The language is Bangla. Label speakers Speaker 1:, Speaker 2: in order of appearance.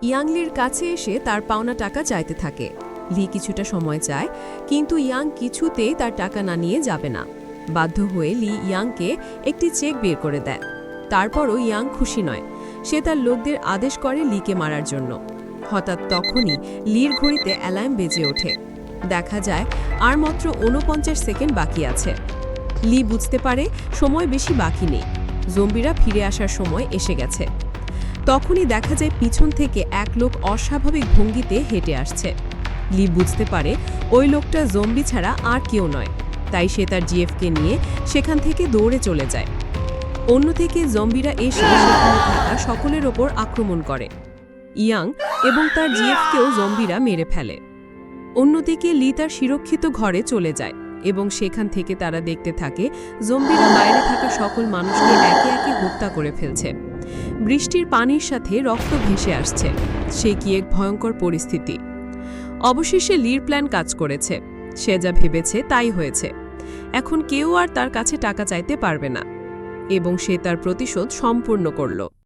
Speaker 1: ইয়াং লির কাছে এসে তার পাওনা টাকা চাইতে থাকে। লি কিছুটা সময় চায়, কিন্তু ইয়াং কিছুতেই তার টাকা না নিয়ে যাবে না। বাধ্য হয়ে লি ইয়াংকে একটি চেক বের করে দেয়। তারপরও ইয়াং খুশি নয়। সে তার লোকদের আদেশ করে লিকে মারার জন্য। হঠাৎ তখনই লির ঘড়িতে অ্যালার্ম বেজে ওঠে। দেখা যায় আর মাত্র ৪৯ সেকেন্ড বাকি আছে। লি বুঝতে পারে সময় বেশি বাকি নেই। জম্বিরা ফিরে আসার সময় এসে গেছে। তখনই দেখা যায় পিছন থেকে এক লোক অস্বাভাবিক ভঙ্গিতে হেঁটে আসছে। লি বুঝতে পারে ওই লোকটা জম্বি ছাড়া আর কেউ নয়। তাই সে তার জিএফকে নিয়ে সেখান থেকে দৌড়ে চলে যায়। অন্যদিকে জম্বিরা এসে সেখানে থাকা সকলের ওপর আক্রমণ করে। ইয়াং এবং তার জিএফকেও জম্বিরা মেরে ফেলে। অন্যদিকে লি তার সুরক্ষিত ঘরে চলে যায় এবং সেখান থেকে তারা দেখতে থাকে জম্বিরা বাইরে থাকা সকল মানুষকে একে একে হত্যা করে ফেলছে। বৃষ্টির পানির সাথে রক্ত ভেসে আসছে। সে কি এক ভয়ঙ্কর পরিস্থিতি। অবশেষে লির প্ল্যান কাজ করেছে। সে যা ভেবেছে তাই হয়েছে। এখন কেউ আর তার কাছে টাকা চাইতে পারবে না এবং সে তার প্রতিশোধ সম্পূর্ণ করল।